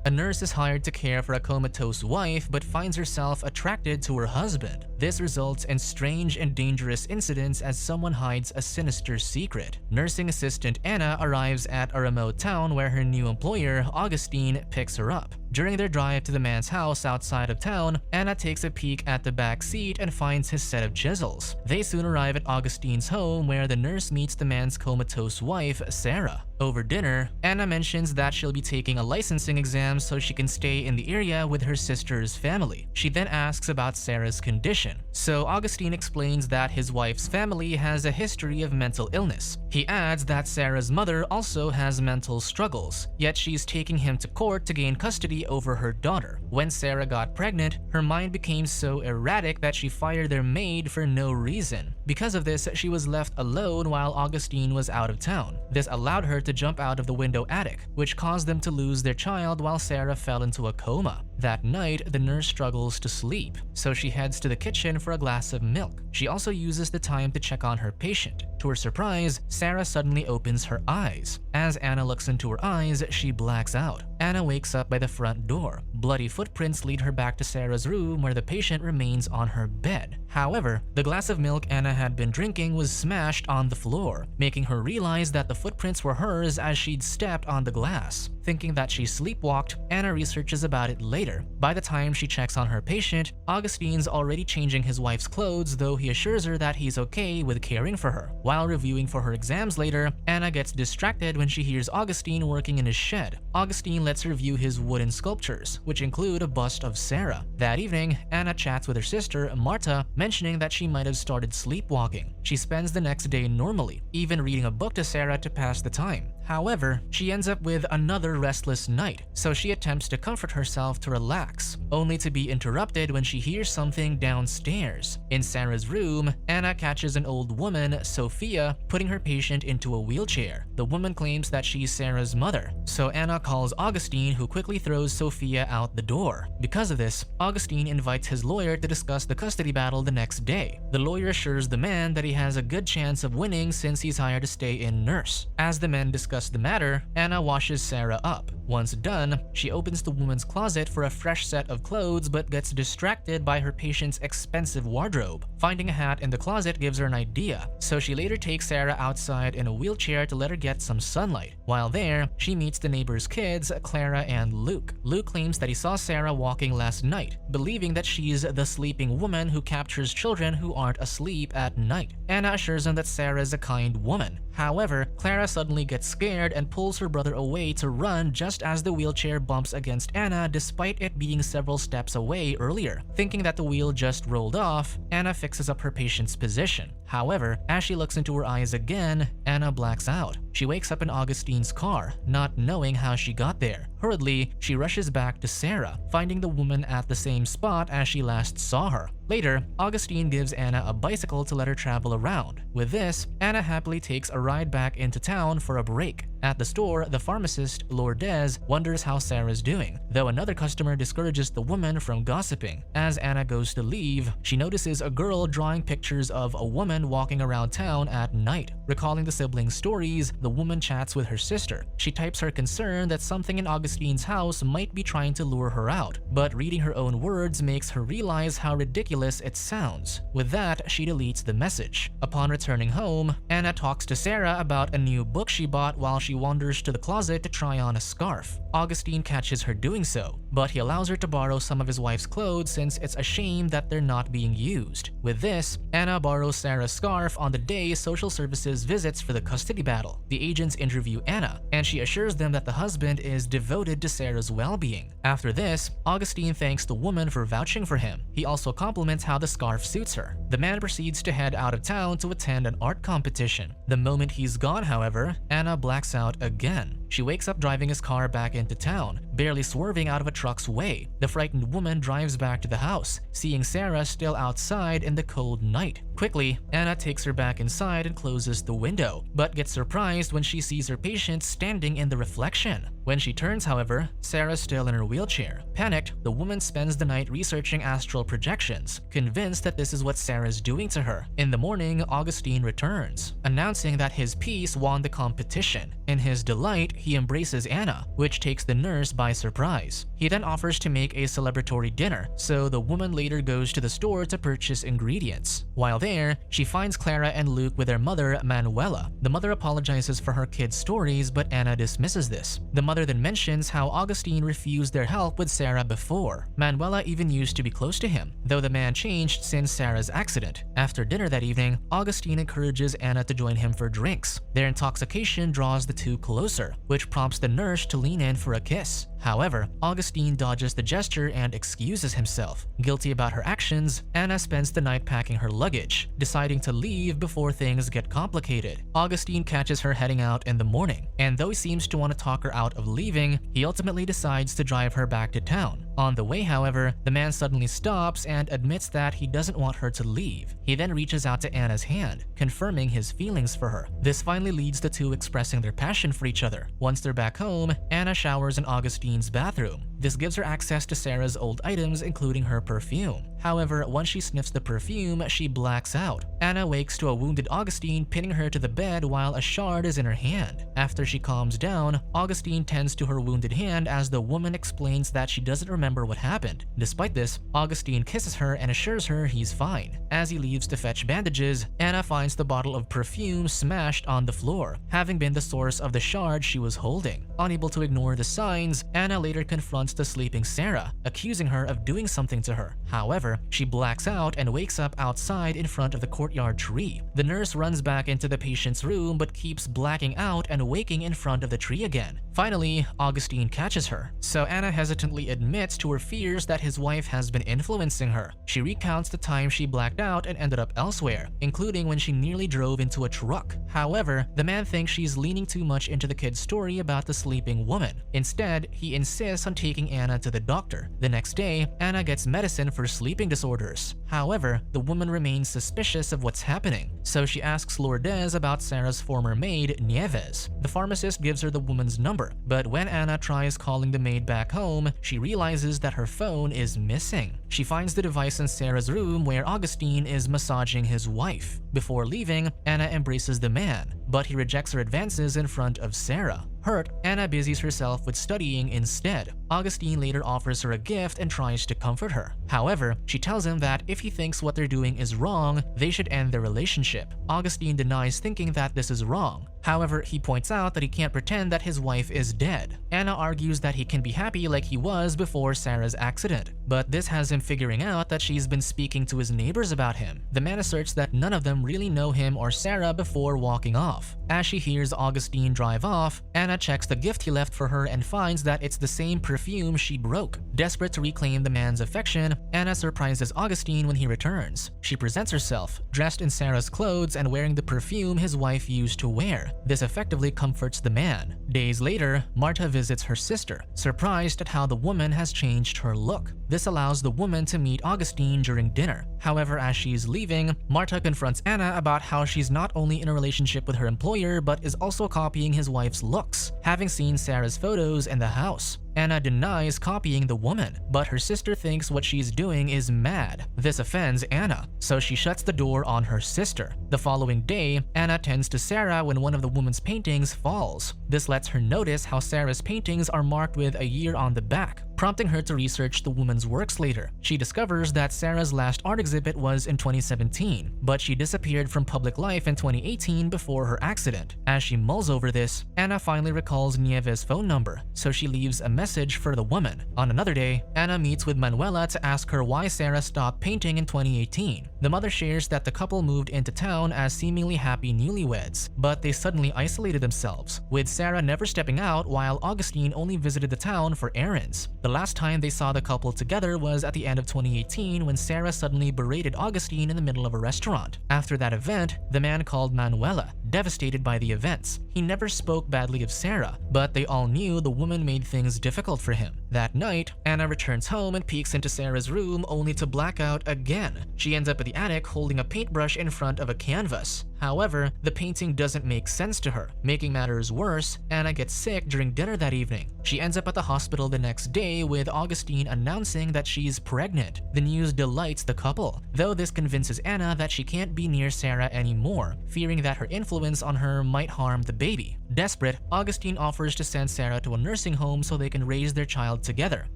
A nurse is hired to care for a comatose wife but finds herself attracted to her husband. This results in strange and dangerous incidents as someone hides a sinister secret. Nursing assistant Anna arrives at a remote town where her new employer, Augustine, picks her up. During their drive to the man's house outside of town, Anna takes a peek at the back seat and finds his set of chisels. They soon arrive at Augustine's home where the nurse meets the man's comatose wife, Sarah. Over dinner, Anna mentions that she'll be taking a licensing exam so she can stay in the area with her sister's family. She then asks about Sarah's condition. So Augustine explains that his wife's family has a history of mental illness. He adds that Sarah's mother also has mental struggles, yet she's taking him to court to gain custody over her daughter. When Sarah got pregnant, her mind became so erratic that she fired their maid for no reason. Because of this, she was left alone while Augustine was out of town. This allowed her to jump out of the window attic, which caused them to lose their child while Sarah fell into a coma. That night, the nurse struggles to sleep, so she heads to the kitchen for a glass of milk. She also uses the time to check on her patient. To her surprise, Sarah suddenly opens her eyes. As Anna looks into her eyes, she blacks out. Anna wakes up by the front door. Bloody footprints lead her back to Sarah's room where the patient remains on her bed. However, the glass of milk Anna had been drinking was smashed on the floor, making her realize that the footprints were hers as she'd stepped on the glass. Thinking that she sleepwalked, Anna researches about it later. By the time she checks on her patient, Augustine's already changing his wife's clothes, though he assures her that he's okay with caring for her. While reviewing for her exams later, Anna gets distracted when she hears Augustine working in his shed. Augustine lets her view his wooden sculptures, which include a bust of Sarah. That evening, Anna chats with her sister, Marta, mentioning that she might have started sleepwalking. She spends the next day normally, even reading a book to Sarah to pass the time. However, she ends up with another restless night, so she attempts to comfort herself to relax, only to be interrupted when she hears something downstairs. In Sarah's room, Anna catches an old woman, Sophia, putting her patient into a wheelchair. The woman claims that she's Sarah's mother, so Anna calls Augustine, who quickly throws Sophia out the door. Because of this, Augustine invites his lawyer to discuss the custody battle the next day. The lawyer assures the man that he has a good chance of winning since he's hired to stay in nurse. As the men discuss the matter, Anna washes Sarah up. Once done, she opens the woman's closet for a fresh set of clothes but gets distracted by her patient's expensive wardrobe. Finding a hat in the closet gives her an idea, so she later takes Sarah outside in a wheelchair to let her get some sunlight. While there, she meets the neighbor's kids, Clara and Luke. Luke claims that he saw Sarah walking last night, believing that she's the sleeping woman who captures children who aren't asleep at night. Anna assures him that Sarah is a kind woman. However, Clara suddenly gets scared and pulls her brother away to run just as the wheelchair bumps against Anna despite it being several steps away earlier. Thinking that the wheel just rolled off, Anna fixes up her patient's position. However, as she looks into her eyes again, Anna blacks out. She wakes up in Augustine's car, not knowing how she got there. Hurriedly, she rushes back to Sarah, finding the woman at the same spot as she last saw her. Later, Augustine gives Anna a bicycle to let her travel around. With this, Anna happily takes a ride back into town for a break. At the store, the pharmacist, Lourdes, wonders how Sarah's doing, though another customer discourages the woman from gossiping. As Anna goes to leave, she notices a girl drawing pictures of a woman walking around town at night. Recalling the siblings' stories, the woman chats with her sister. She types her concern that something in Augustine's house might be trying to lure her out, but reading her own words makes her realize how ridiculous it sounds. With that, she deletes the message. Upon returning home, Anna talks to Sarah about a new book she bought while she wanders to the closet to try on a scarf. Augustine catches her doing so, but he allows her to borrow some of his wife's clothes since it's a shame that they're not being used. With this, Anna borrows Sarah's scarf on the day social services visits for the custody battle. The agents interview Anna, and she assures them that the husband is devoted to Sarah's well-being. After this, Augustine thanks the woman for vouching for him. He also compliments how the scarf suits her. The man proceeds to head out of town to attend an art competition. The moment he's gone, however, Anna blacks out again. She wakes up driving his car back into town, barely swerving out of a truck's way. The frightened woman drives back to the house, seeing Sarah still outside in the cold night. Quickly, Anna takes her back inside and closes the window, but gets surprised when she sees her patient standing in the reflection. When she turns, however, Sarah's still in her wheelchair. Panicked, the woman spends the night researching astral projections, convinced that this is what Sarah's doing to her. In the morning, Augustine returns, announcing that his piece won the competition. In his delight, he embraces Anna, which takes the nurse by surprise. He then offers to make a celebratory dinner, so the woman later goes to the store to purchase ingredients. While there, she finds Clara and Luke with their mother, Manuela. The mother apologizes for her kids' stories, but Anna dismisses this. The mother then mentions how Augustine refused their help with Sarah before. Manuela even used to be close to him, though the man changed since Sarah's accident. After dinner that evening, Augustine encourages Anna to join him for drinks. Their intoxication draws the two closer, which prompts the nurse to lean in for a kiss. However, Augustine dodges the gesture and excuses himself. Guilty about her actions, Anna spends the night packing her luggage, deciding to leave before things get complicated. Augustine catches her heading out in the morning, and though he seems to want to talk her out of leaving, he ultimately decides to drive her back to town. On the way, however, the man suddenly stops and admits that he doesn't want her to leave. He then reaches out to Anna's hand, confirming his feelings for her. This finally leads the two expressing their passion for each other. Once they're back home, Anna showers in Augustine's bathroom. This gives her access to Sarah's old items, including her perfume. However, once she sniffs the perfume, she blacks out. Anna wakes to a wounded Augustine pinning her to the bed while a shard is in her hand. After she calms down, Augustine tends to her wounded hand as the woman explains that she doesn't remember what happened. Despite this, Augustine kisses her and assures her he's fine. As he leaves to fetch bandages, Anna finds the bottle of perfume smashed on the floor, having been the source of the shard she was holding. Unable to ignore the signs, Anna later confronts the sleeping Sarah, accusing her of doing something to her. However, she blacks out and wakes up outside in front of the courtyard tree. The nurse runs back into the patient's room but keeps blacking out and waking in front of the tree again. Finally, Augustine catches her, so Anna hesitantly admits to her fears that his wife has been influencing her. She recounts the time she blacked out and ended up elsewhere, including when she nearly drove into a truck. However, the man thinks she's leaning too much into the kid's story about the sleeping woman. Instead, he insists on taking Anna to the doctor. The next day, Anna gets medicine for sleeping disorders. However, the woman remains suspicious of what's happening, so she asks Lourdes about Sarah's former maid, Nieves. The pharmacist gives her the woman's number, but when Anna tries calling the maid back home, she realizes that her phone is missing. She finds the device in Sarah's room where Augustine is massaging his wife. Before leaving, Anna embraces the man, but he rejects her advances in front of Sarah. Hurt, Anna busies herself with studying instead. Augustine later offers her a gift and tries to comfort her. However, she tells him that if he thinks what they're doing is wrong, they should end their relationship. Augustine denies thinking that this is wrong. However, he points out that he can't pretend that his wife is dead. Anna argues that he can be happy like he was before Sarah's accident, but this has him figuring out that she's been speaking to his neighbors about him. The man asserts that none of them really know him or Sarah before walking off. As she hears Augustine drive off, Anna checks the gift he left for her and finds that it's the same perfume she broke. Desperate to reclaim the man's affection, Anna surprises Augustine when he returns. She presents herself, dressed in Sarah's clothes and wearing the perfume his wife used to wear. This effectively comforts the man. Days later, Marta visits her sister, surprised at how the woman has changed her look. This allows the woman to meet Augustine during dinner. However, as she's leaving, Marta confronts Anna about how she's not only in a relationship with her employer but is also copying his wife's looks, having seen Sarah's photos in the house. Anna denies copying the woman, but her sister thinks what she's doing is mad. This offends Anna, so she shuts the door on her sister. The following day, Anna tends to Sarah when one of the woman's paintings falls. This lets her notice how Sarah's paintings are marked with a year on the back, prompting her to research the woman's works later. She discovers that Sarah's last art exhibit was in 2017, but she disappeared from public life in 2018 before her accident. As she mulls over this, Anna finally recalls Nieves' phone number, so she leaves a message for the woman. On another day, Anna meets with Manuela to ask her why Sarah stopped painting in 2018. The mother shares that the couple moved into town as seemingly happy newlyweds, but they suddenly isolated themselves, with Sarah never stepping out while Augustine only visited the town for errands. The last time they saw the couple together was at the end of 2018 when Sarah suddenly berated Augustine in the middle of a restaurant. After that event, the man called Manuela, devastated by the events. He never spoke badly of Sarah, but they all knew the woman made things difficult for him. That night, Anna returns home and peeks into Sarah's room only to black out again. She ends up at the attic holding a paintbrush in front of a canvas. However, the painting doesn't make sense to her. Making matters worse, Anna gets sick during dinner that evening. She ends up at the hospital the next day with Augustine announcing that she's pregnant. The news delights the couple, though this convinces Anna that she can't be near Sarah anymore, fearing that her influence on her might harm the baby. Desperate, Augustine offers to send Sarah to a nursing home so they can raise their child together.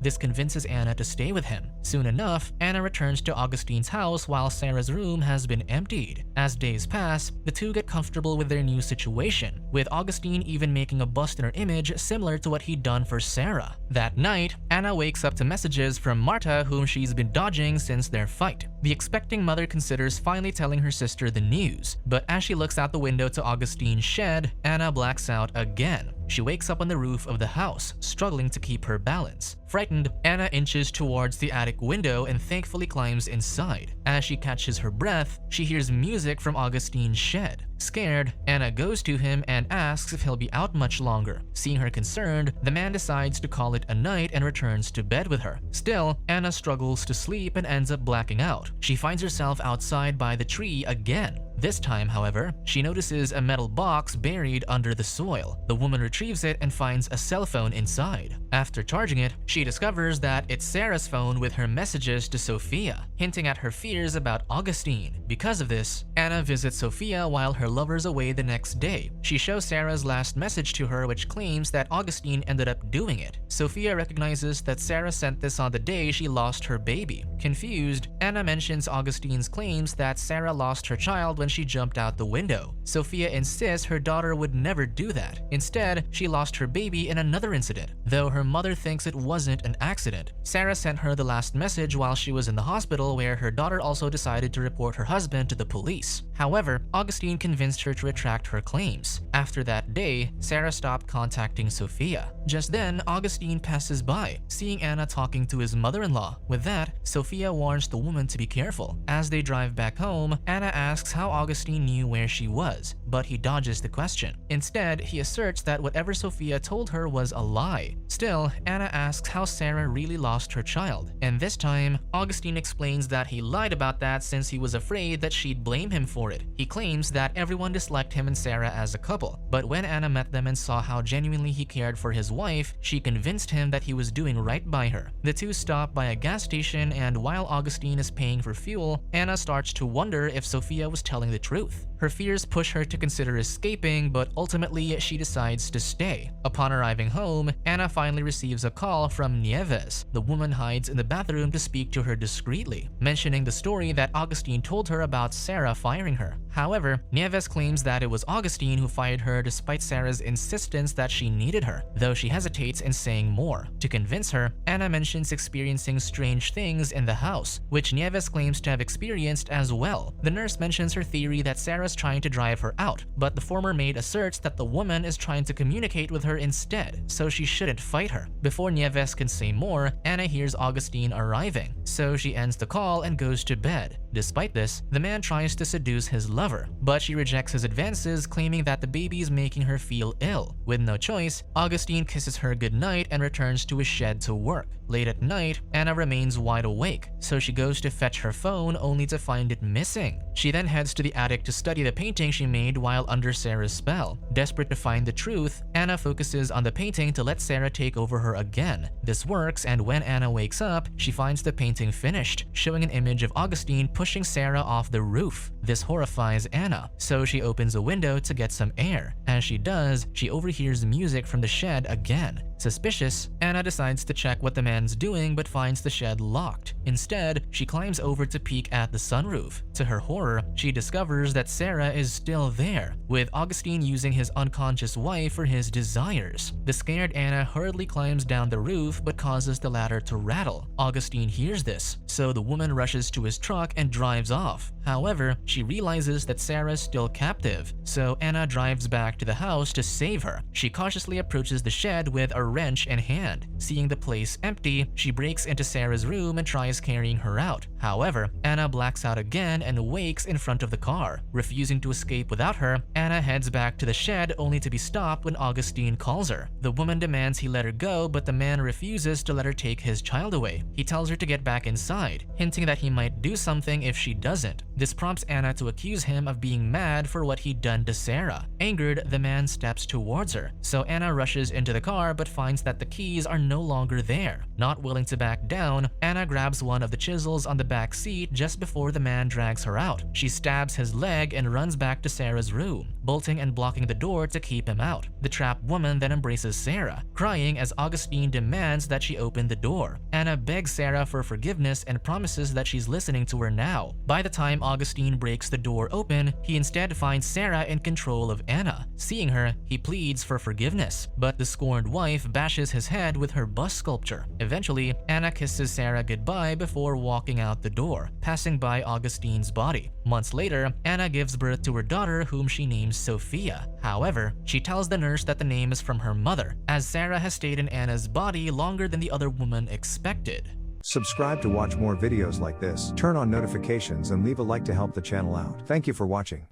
This convinces Anna to stay with him. Soon enough, Anna returns to Augustine's house while Sarah's room has been emptied. As days pass, the two get comfortable with their new situation, with Augustine even making a bust in her image similar to what he'd done for Sarah. That night, Anna wakes up to messages from Marta, whom she's been dodging since their fight. The expecting mother considers finally telling her sister the news, but as she looks out the window to Augustine's shed, Anna blacks out again. She wakes up on the roof of the house, struggling to keep her balance. Frightened, Anna inches towards the attic window and thankfully climbs inside. As she catches her breath, she hears music from Augustine's shed. Scared, Anna goes to him and asks if he'll be out much longer. Seeing her concerned, the man decides to call it a night and returns to bed with her. Still, Anna struggles to sleep and ends up blacking out. She finds herself outside by the tree again. This time, however, she notices a metal box buried under the soil. The woman retrieves it and finds a cell phone inside. After charging it, she discovers that it's Sarah's phone with her messages to Sophia, hinting at her fears about Augustine. Because of this, Anna visits Sophia while her lover's away the next day. She shows Sarah's last message to her, which claims that Augustine ended up doing it. Sophia recognizes that Sarah sent this on the day she lost her baby. Confused, Anna mentions Augustine's claims that Sarah lost her child when she jumped out the window. Sophia insists her daughter would never do that. Instead, she lost her baby in another incident, though her mother thinks it wasn't an accident. Sarah sent her the last message while she was in the hospital, where her daughter also decided to report her husband to the police. However, Augustine convinced her to retract her claims. After that day, Sarah stopped contacting Sophia. Just then, Augustine passes by, seeing Anna talking to his mother-in-law. With that, Sophia warns the woman to be careful. As they drive back home, Anna asks how Augustine knew where she was, but he dodges the question. Instead, he asserts that whatever Sophia told her was a lie. Still, Anna asks how Sarah really lost her child, and this time, Augustine explains that he lied about that since he was afraid that she'd blame him for it. He claims that everyone disliked him and Sarah as a couple, but when Anna met them and saw how genuinely he cared for his wife, she convinced him that he was doing right by her. The two stop by a gas station, and while Augustine is paying for fuel, Anna starts to wonder if Sophia was telling the truth. Her fears push her to consider escaping, but ultimately she decides to stay. Upon arriving home, Anna finally receives a call from Nieves. The woman hides in the bathroom to speak to her discreetly, mentioning the story that Augustine told her about Sarah firing her. However, Nieves claims that it was Augustine who fired her despite Sarah's insistence that she needed her, though she hesitates in saying more. To convince her, Anna mentions experiencing strange things in the house, which Nieves claims to have experienced as well. The nurse mentions her theory that Sarah's trying to drive her out, but the former maid asserts that the woman is trying to communicate with her instead, so she shouldn't fight her. Before Nieves can say more, Anna hears Augustine arriving, so she ends the call and goes to bed. Despite this, the man tries to seduce his lover, but she rejects his advances, claiming that the baby is making her feel ill. With no choice, Augustine kisses her goodnight and returns to his shed to work. Late at night, Anna remains wide awake, so she goes to fetch her phone only to find it missing. She then heads to the attic to study the painting she made while under Sarah's spell. Desperate to find the truth, Anna focuses on the painting to let Sarah take over her again. This works, and when Anna wakes up, she finds the painting finished, showing an image of Augustine pushing Sarah off the roof. This horrifies Anna, so she opens a window to get some air. As she does, she overhears music from the shed again. Suspicious, Anna decides to check what the man's doing but finds the shed locked. Instead, she climbs over to peek at the sunroof. To her horror, she discovers that Sarah is still there, with Augustine using his unconscious wife for his desires. The scared Anna hurriedly climbs down the roof but causes the ladder to rattle. Augustine hears this, so the woman rushes to his truck and drives off. However, she realizes that Sarah is still captive, so Anna drives back to the house to save her. She cautiously approaches the shed with a wrench in hand. Seeing the place empty, she breaks into Sarah's room and tries carrying her out. However, Anna blacks out again and wakes in front of the car. Refusing to escape without her, Anna heads back to the shed only to be stopped when Augustine calls her. The woman demands he let her go, but the man refuses to let her take his child away. He tells her to get back inside, hinting that he might do something if she doesn't. This prompts Anna to accuse him of being mad for what he'd done to Sarah. Angered, the man steps towards her, so Anna rushes into the car but finds that the keys are no longer there. Not willing to back down, Anna grabs one of the chisels on the back seat just before the man drags her out. She stabs his leg and runs back to Sarah's room, bolting and blocking the door to keep him out. The trapped woman then embraces Sarah, crying as Augustine demands that she open the door. Anna begs Sarah for forgiveness and promises that she's listening to her now. By the time Augustine breaks the door open, he instead finds Sarah in control of Anna. Seeing her, he pleads for forgiveness, but the scorned wife bashes his head with her bust sculpture. Eventually, Anna kisses Sarah goodbye before walking out the door, passing by Augustine's body. Months later, Anna gives birth to her daughter, whom she names Sophia. However, she tells the nurse that the name is from her mother, as Sarah has stayed in Anna's body longer than the other woman expected. Subscribe to watch more videos like this, turn on notifications and leave a like to help the channel out. Thank you for watching.